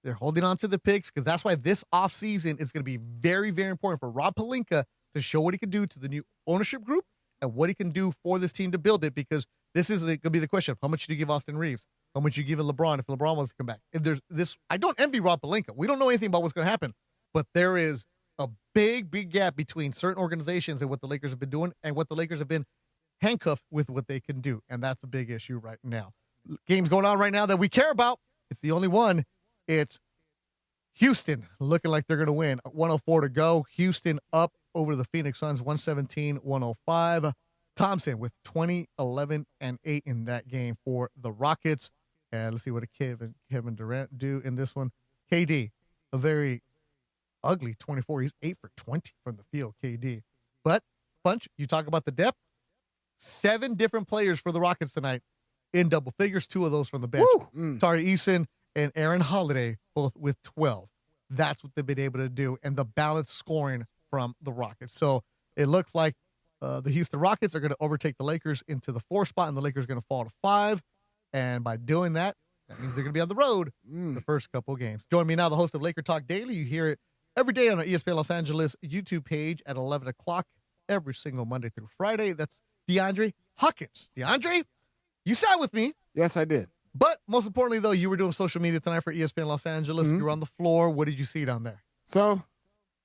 They're holding on to the picks because that's why this offseason is going to be very, very important for Rob Pelinka to show what he can do to the new ownership group and what he can do for this team to build it, because this is going to be the question. How much do you give Austin Reeves? How much you give LeBron if LeBron wants to come back? If there's this, I don't envy Rob Pelinka. We don't know anything about what's going to happen, but there is a big, big gap between certain organizations and what the Lakers have been doing and what the Lakers have been handcuffed with what they can do. And that's a big issue right now. Games going on right now that we care about. It's the only one. It's Houston looking like they're going to win. 104 to go. Houston up over the Phoenix Suns, 117-105. Thompson with 20, 11, and 8 in that game for the Rockets. And let's see what Kevin Durant do in this one. KD, a very ugly 24. He's 8 for 20 from the field, KD. But, Punch, you talk about the depth. 7 different players for the Rockets tonight in double figures, 2 of those from the bench. Tari Eason and Aaron Holiday, both with 12. That's what they've been able to do, and the balanced scoring from the Rockets. So it looks like the Houston Rockets are going to overtake the Lakers into the 4th spot, and the Lakers are going to fall to 5. And by doing that, that means they're going to be on the road the first couple games. Join me now, the host of Laker Talk Daily. You hear it every day on our ESPN Los Angeles YouTube page at 11 o'clock every single Monday through Friday. That's DeAndre Hawkins. DeAndre, you sat with me. Yes, I did. But most importantly, though, you were doing social media tonight for ESPN Los Angeles. You were on the floor. What did you see down there? So,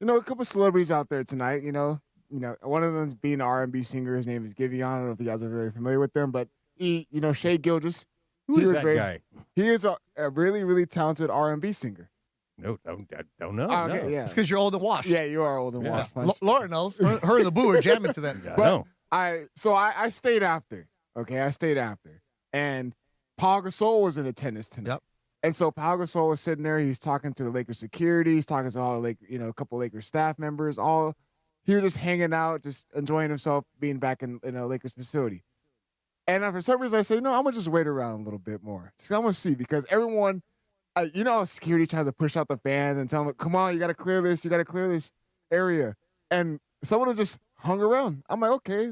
a couple of celebrities out there tonight. One of them's being an R&B singer. His name is Giveon. I don't know if you guys are very familiar with them, but Shea Gilgeous. Who is that guy? He is a really, really talented R&B singer. No, I don't know. Oh, okay, no. yeah. It's because you're old and washed. Yeah, you are old and washed. Laura knows. Her and the boo are jamming to that. But I stayed after. Okay, I stayed after. And Pau Gasol was in attendance tonight. Yep. And so Pau Gasol was sitting there. He's talking to the Lakers security. He's talking to all a couple Lakers staff members. He was just hanging out, just enjoying himself being back in a Lakers facility. And for some reason, I said, I'm going to just wait around a little bit more. So I'm going to see, because everyone, security tries to push out the fans and tell them, come on, you got to clear this. You got to clear this area. And someone just hung around. I'm like, okay,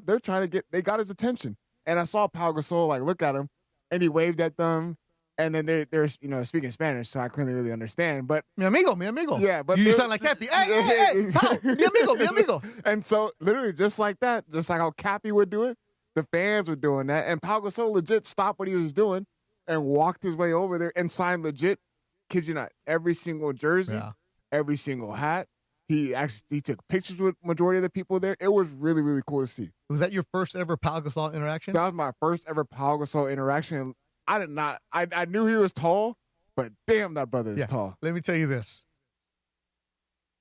they got his attention. And I saw Pau Gasol, look at him, and he waved at them. And then they're speaking Spanish, so I couldn't really understand. But mi amigo. Yeah, but you sound like Cappy. Hey, Pau, mi amigo. And so literally just like that, just like how Cappy would do it, the fans were doing that. And Pau Gasol legit stopped what he was doing and walked his way over there and signed legit, kid you not, every single jersey, every single hat. He took pictures with majority of the people there. It was really, really cool to see. Was that your first ever Pau Gasol interaction? That was my first ever Pau Gasol interaction. I knew he was tall, but damn, that brother is tall. Let me tell you this.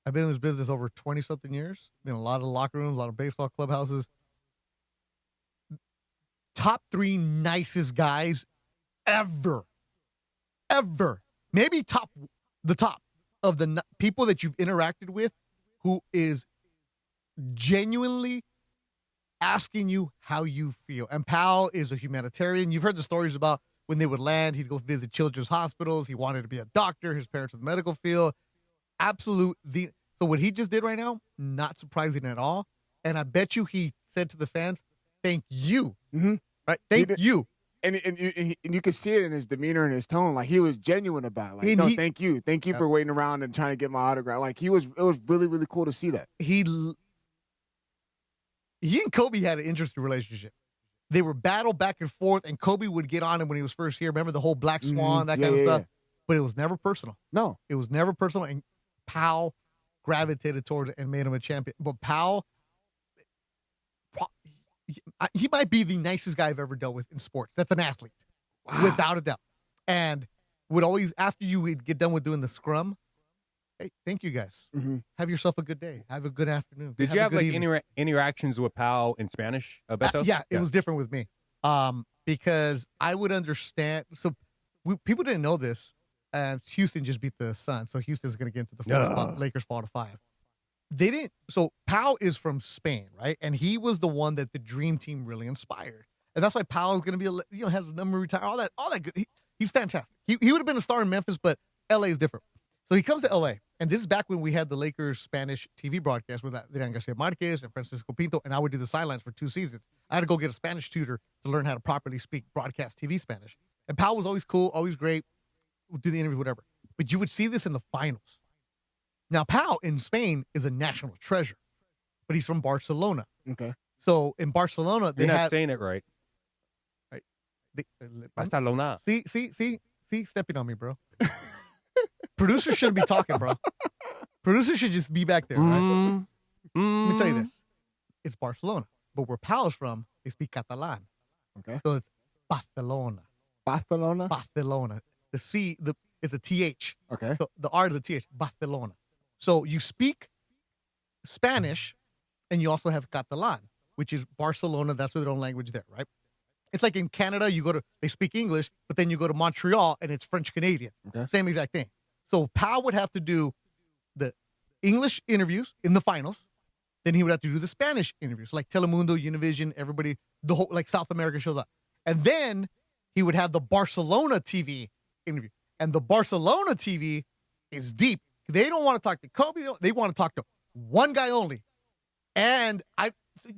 I've been in this business over 20-something years. Been in a lot of locker rooms, a lot of baseball clubhouses. Top 3 nicest guys ever. Maybe the top of the people that you've interacted with who is genuinely asking you how you feel. And Pau is a humanitarian. You've heard the stories about when they would land, he'd go visit children's hospitals. He wanted to be a doctor. His parents were in the medical field. So what he just did right now, not surprising at all. And I bet you he said to the fans, thank you. Mm-hmm. Right? Thank you. And you could see it in his demeanor and his tone. Like, he was genuine about it. Like, thank you. Thank you for waiting around and trying to get my autograph. Like, it was really, really cool to see that. He and Kobe had an interesting relationship. They were battle back and forth, and Kobe would get on him when he was first here. Remember the whole Black Swan, that kind of stuff? Yeah. But it was never personal. No. It was never personal, and Pau gravitated towards it and made him a champion. But Pau, he might be the nicest guy I've ever dealt with in sports. That's an athlete, without a doubt. And would always, after you would get done with doing the scrum, hey, thank you guys. Have yourself a good day. Have a good afternoon. Did you have like interactions with Pau in Spanish, Beto? Yeah, it was different with me. Because I would understand. So people didn't know this. And Houston just beat the Suns, so Houston's going to get into the fourth spot. Lakers fall to 5. They didn't. So Pau is from Spain, right? And he was the one that the Dream Team really inspired, and that's why Pau is going to be, has his number retired, all that good. He's fantastic. He would have been a star in Memphis, but LA is different. So he comes to LA, and this is back when we had the Lakers Spanish TV broadcast with Adrian Garcia Marquez and Francisco Pinto, and I would do the sidelines for 2 seasons. I had to go get a Spanish tutor to learn how to properly speak broadcast TV Spanish. And Pau was always cool, always great. We'll do the interview, whatever. But you would see this in the finals. Now, Pau in Spain is a national treasure, but he's from Barcelona. Okay. So in Barcelona, You're not saying it right. Right. Barcelona. See, stepping on me, bro. Producer shouldn't be talking, bro. Producer should just be back there, right? Let me tell you this. It's Barcelona, but where Pau is from, they speak Catalan. Okay. So it's Barcelona. Barcelona? It's a TH. Okay. So the R is a TH. Barcelona. So you speak Spanish, and you also have Catalan, which is Barcelona. That's their own language there, right? It's like in Canada, they speak English, but then you go to Montreal, and it's French Canadian. Okay. Same exact thing. So Pau would have to do the English interviews in the finals. Then he would have to do the Spanish interviews, like Telemundo, Univision, everybody, the whole, like South America shows up. And then he would have the Barcelona TV interview. And the Barcelona TV is deep. They don't want to talk to Kobe. They want to talk to one guy only. And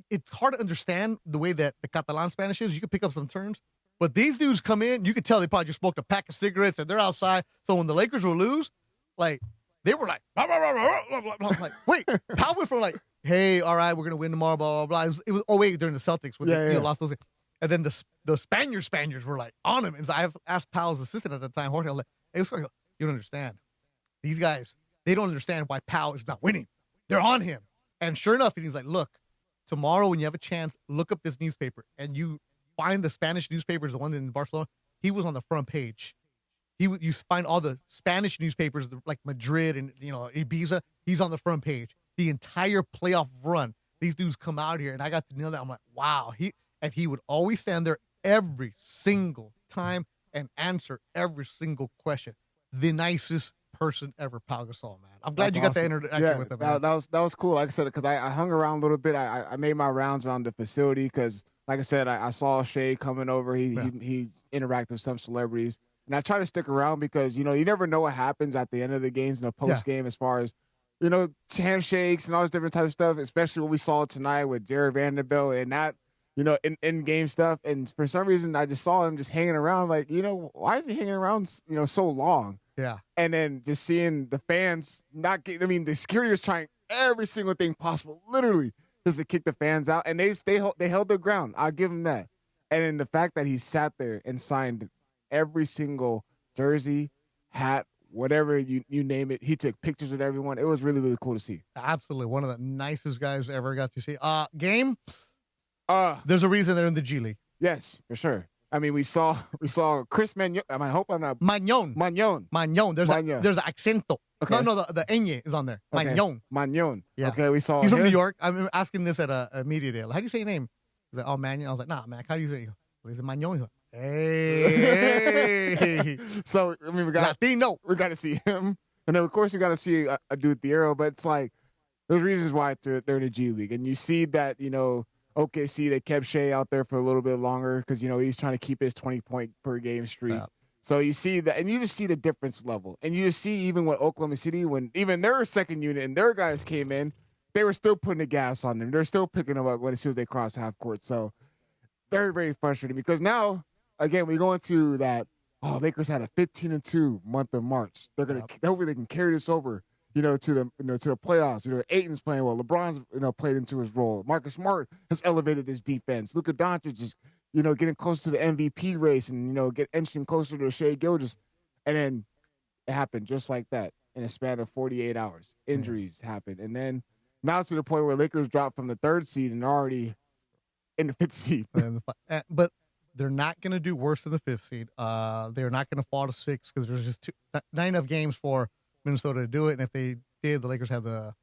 it's hard to understand the way that the Catalan Spanish is. You can pick up some terms. But these dudes come in, you could tell they probably just smoked a pack of cigarettes and they're outside. So when the Lakers would lose, like, they were like, blah, blah, blah, blah, blah, blah. I'm like, wait, Pau went from like, hey, all right, we're going to win tomorrow, blah, blah, blah. It was during the Celtics when they lost those. And then the Spaniards were like on him. And so I asked Pau's assistant at the time, Jorge, like, hey, you don't understand. These guys, they don't understand why Pau is not winning. They're on him. And sure enough, he's like, look, tomorrow when you have a chance, look up this newspaper. And you find the Spanish newspapers, the one in Barcelona. He was on the front page. You find all the Spanish newspapers like Madrid and Ibiza. He's on the front page. The entire playoff run, these dudes come out here, and I got to know that. I'm like, wow. He would always stand there every single time and answer every single question. The nicest person ever, Pau Gasol, man. I'm glad you got to interact with him. Man. That was cool. Like I said, because I hung around a little bit. I made my rounds around the facility because, like I said, I saw Shea coming over. He interacted with some celebrities. And I try to stick around because, you never know what happens at the end of the games in the post game as far as, handshakes and all this different type of stuff, especially what we saw tonight with Jared Vanderbilt and that, in-game stuff. And for some reason, I just saw him just hanging around like, why is he hanging around, so long? Yeah. And then just seeing the fans not get, the security was trying every single thing possible, literally, just to kick the fans out. And they held their ground. I'll give them that. And then the fact that he sat there and signed every single jersey, hat, whatever you name it. He took pictures with everyone. It was really, really cool to see. Absolutely. One of the nicest guys I ever got to see. Game? There's a reason they're in the G League. Yes, for sure. We saw Chris Magnon. I hope I'm not. Magnon. There's an accento. Okay. No, the ñ is on there. Okay. Magnon. Yeah. Okay, we saw He's him. from New York. I'm asking this at a media day. How do you say your name? He's like, Magnon. I was like, nah, man. How do you say it? He's like, Magnon. He's like, hey. So, we got to see him. And then, of course, we got to see a dude, Thiero. But it's like, there's reasons why they're in the G League. And you see that, OKC, they kept Shea out there for a little bit longer because, he's trying to keep his 20-point per game streak. Yeah. So you see that, and you just see the difference level. And you just see even with Oklahoma City, when even their second unit and their guys came in, they were still putting the gas on them. They're still picking them up as soon as they cross half court. So very, very frustrating because now, again, we go into that, Lakers had a 15-2 month of March. They're going to, hopefully they can carry this over, to the playoffs. Ayton's playing well. LeBron's, played into his role. Marcus Smart has elevated this defense. Luka Doncic is, getting close to the MVP race and, inching closer to Shea Gilgeous. And then it happened just like that. in a span of 48 hours. Injuries happened. And then now to the point where Lakers dropped from the 3rd seed and already in the 5th seed. But they're not going to do worse than the 5th seed. They're not going to fall to 6 because there's just not enough games for Minnesota to do it. And if they did, the Lakers have the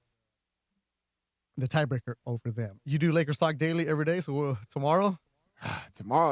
tiebreaker over them. You do Lakers Talk daily every day. So tomorrow,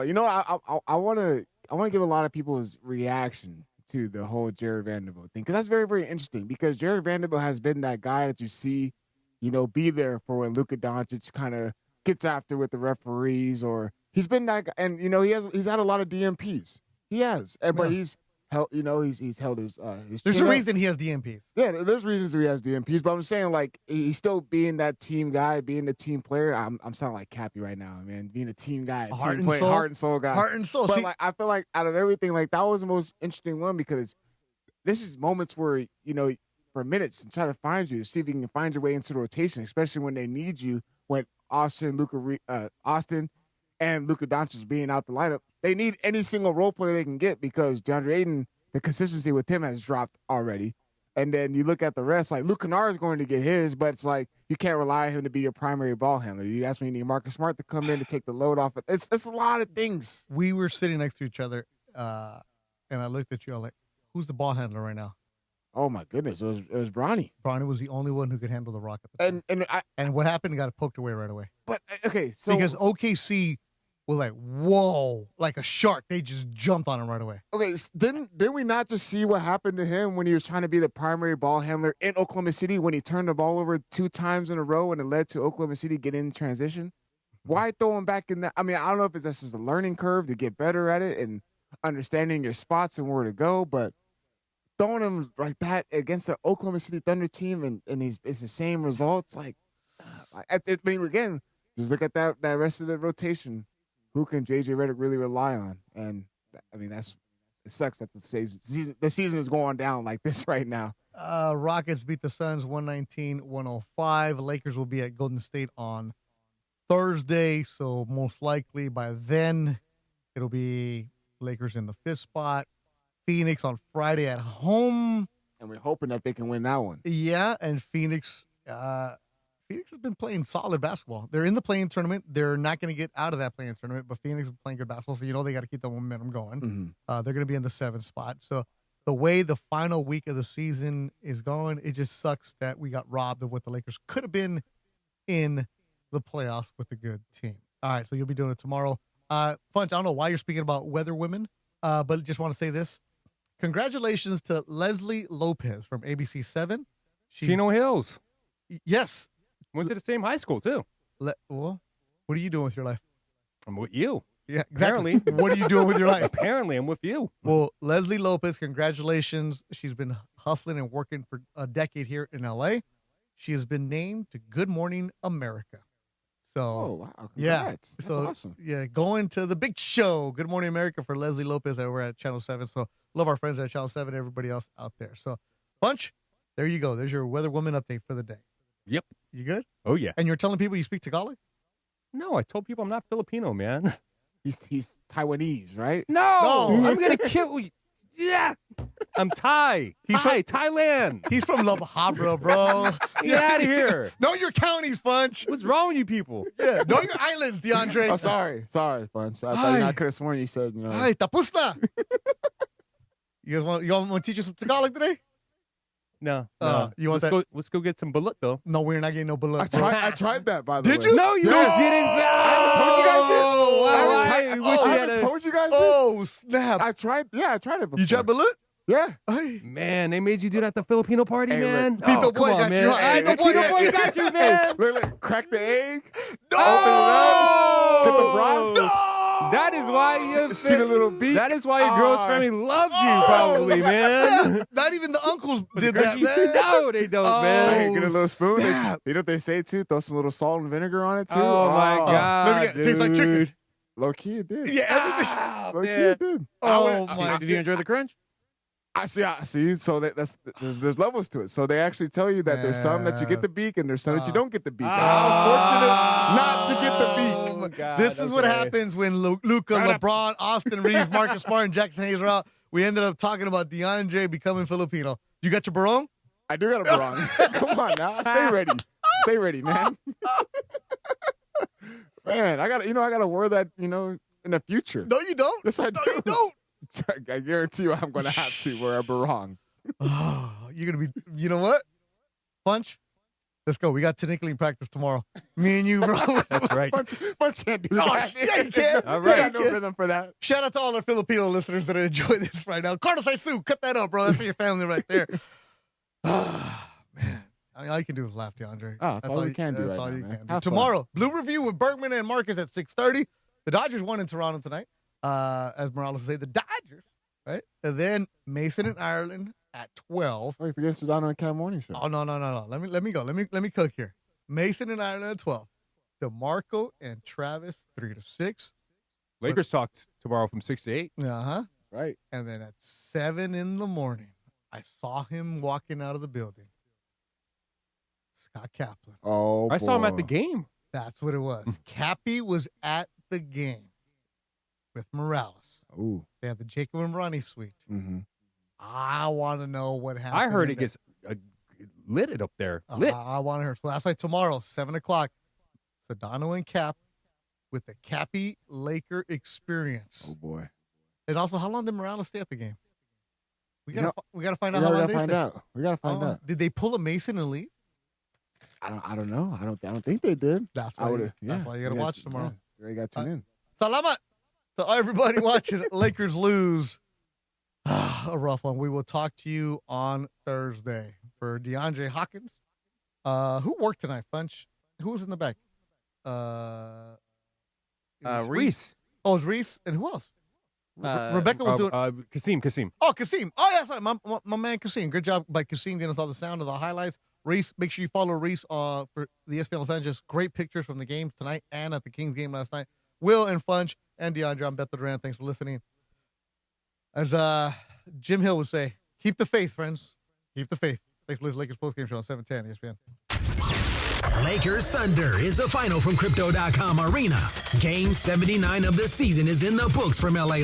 you know, I want to give a lot of people's reaction to the whole Jared Vanderbilt thing, because that's very, very interesting, because Jared Vanderbilt has been that guy that you see, you know, be there for when Luka Doncic kind of gets after with the referees, or he's been that guy, and you know he's had a lot of DMPs. He has, but he's held, you know, he's held his. There's a reason he has DMPs. Yeah, there's reasons he has DMPs, but I'm saying like he's still being that team guy, being the team player. I'm sounding like Cappy right now, man. Being a team guy, heart and soul guy, heart and soul. But like I feel like out of everything, like that was the most interesting one, because this is moments where, you know, for minutes and try to find you, see if you can find your way into the rotation, especially when they need you. When Austin and Luka Doncic being out the lineup, they need any single role player they can get, because DeAndre Ayton, the consistency with him has dropped already. And then you look at the rest, like Luke Kennard is going to get his, but it's like you can't rely on him to be your primary ball handler. That's when you need Marcus Smart to come in to take the load off. It's a lot of things. We were sitting next to each other, and I looked at you all like, who's the ball handler right now? Oh my goodness, it was Bronny. Bronny was the only one who could handle the rock at the time. And what happened? He got it poked away right away. But okay, so because OKC was like, whoa, like a shark. They just jumped on him right away. Okay, didn't we not just see what happened to him when he was trying to be the primary ball handler in Oklahoma City, when he turned the ball over 2 times in a row and it led to Oklahoma City getting in transition? Why throw him back in that? I mean, I don't know if it's just a learning curve to get better at it and understanding your spots and where to go, but throwing him like that against the Oklahoma City Thunder team and it's the same results. Like, I mean, again, just look at that rest of the rotation. Who can JJ Redick really rely on? And I mean, it sucks that the season is going down like this right now. Rockets beat the Suns 119-105. Lakers will be at Golden State on Thursday, so most likely by then it'll be Lakers in the 5th spot. Phoenix on Friday at home. And we're hoping that they can win that one. Yeah, and Phoenix has been playing solid basketball. They're in the play-in tournament. They're not going to get out of that play-in tournament, but Phoenix is playing good basketball, so you know they got to keep the momentum going. Mm-hmm. They're going to be in the 7th spot. So the way the final week of the season is going, it just sucks that we got robbed of what the Lakers could have been in the playoffs with a good team. All right, so you'll be doing it tomorrow. Funch, I don't know why you're speaking about weather women, but just want to say this. Congratulations to Leslie Lopez from ABC 7. Chino Hills. Yes. Went to the same high school, too. Well, what are you doing with your life? I'm with you. Yeah, exactly. Apparently. What are you doing with your life? Apparently, I'm with you. Well, Leslie Lopez, congratulations. She's been hustling and working for a decade here in L.A. She has been named to Good Morning America. So, oh, wow. Congrats. Yeah. That's so, awesome. Yeah, going to the big show, Good Morning America for Leslie Lopez over at Channel 7. So, love our friends at Channel 7, everybody else out there. So, Bunch, there you go. There's your weather woman update for the day. Yep. You good? Oh, yeah. And you're telling people you speak Tagalog? No, I told people I'm not Filipino, man. He's Taiwanese, right? No, I'm going to kill you. Yeah. I'm Thai. Thailand. He's from La Habra, bro. Get out of here. Know your counties, Funch. What's wrong with you people? Yeah, know your islands, DeAndre. Oh, sorry, Funch. I thought I could have sworn you said, you know. Hi, tapos na. You want to teach us some Tagalog today? No. You want let's go get some balut, though. No, we're not getting no balut. I tried that, by the way. Did you? No, you didn't. I told you guys this. I told you guys this. Oh, snap. I tried it before. You tried balut? Yeah. Man, they made you do that at the Filipino party, man. Tito Boy got you. Tito Boy got you, man. Look, crack the egg. No! Open it up. Dip the broth. No! That is why you see the little beak. That is why your girl's family loves you, probably, man. Not even the uncles did that, man. No, they don't, man. Get a little spoon. You know what they say too? Throw some little salt and vinegar on it too. Oh my god, it tastes like chicken. Low key, it did. Yeah, everything. Low key, it did. Oh my! Did you enjoy the crunch? I see. So there's levels to it. So they actually tell you that there's some that you get the beak and there's some that you don't get the beak. I was fortunate not to get the beak. Oh, God, this is what happens when Luka, LeBron, Austin Reeves, Marcus Smart, and Jackson Hayes are out. We ended up talking about DeAndre becoming Filipino. You got your barong? I do got a barong. Come on now. Stay ready. Stay ready, man. Man, I gotta wear that, in the future. No, you don't. Yes, I do. No, you don't. I guarantee you I'm going to have to wear a barong. Oh, you're going to be, you know what? Punch, let's go. We got Tinikling practice tomorrow. Me and you, bro. That's right. Punch can't do that. Yeah, you can. All right. Yeah, I got no rhythm for that. Shout out to all our Filipino listeners that are enjoying this right now. Carlos Aisu, cut that up, bro. That's for your family right there. Man. I mean, all you can do is laugh, DeAndre. Oh, that's all you can do right now, man. Tomorrow, Blue Review with Bergman and Marcus at 6:30. The Dodgers won in Toronto tonight. As Morales would say, the Dodgers, right? And then Mason and Ireland at 12. Oh, you forget Sedano and Cat Morning Show. Oh, no. Let me go. Let me cook here. Mason and Ireland at 12. DeMarco and Travis 3 to 6. Lakers talked tomorrow from 6 to 8. Uh-huh. Right. And then at 7 in the morning, I saw him walking out of the building. Scott Kaplan. Oh, I saw him at the game. That's what it was. Cappy was at the game with Morales. Ooh. They had the Jacob and Ronnie suite. Mm-hmm. I want to know what happened. I heard it gets lit up there. Lit. I want to hear. So that's why tomorrow, 7 o'clock, Sedano and Cap with the Cappy Laker experience. Oh, boy. And also, how long did Morales stay at the game? We gotta find out We how long gotta they find stayed. out. We gotta find out. Did they pull a Mason and leave? I don't know. I don't think they did. That's why you gotta watch tomorrow. You already got to tune in. Salamat to everybody watching Lakers lose. A rough one. We will talk to you on Thursday. For DeAndre Hawkins, who worked tonight, Funch? Who was in the back? Reese. Oh, it was Reese. And who else? Rebecca was doing... Kasim. Oh, Kasim. Oh, yeah, sorry. My man Kasim. Good job by Kasim getting us all the sound of the highlights. Reese, make sure you follow Reese for the ESPN Los Angeles. Great pictures from the games tonight and at the Kings game last night. Will and Funch and DeAndre, I'm Beto Duran. Thanks for listening. As Jim Hill would say, keep the faith, friends. Keep the faith. Thanks for listening to Lakers Postgame Show on 710 ESPN. Lakers Thunder is the final from Crypto.com Arena. Game 79 of the season is in the books from LA.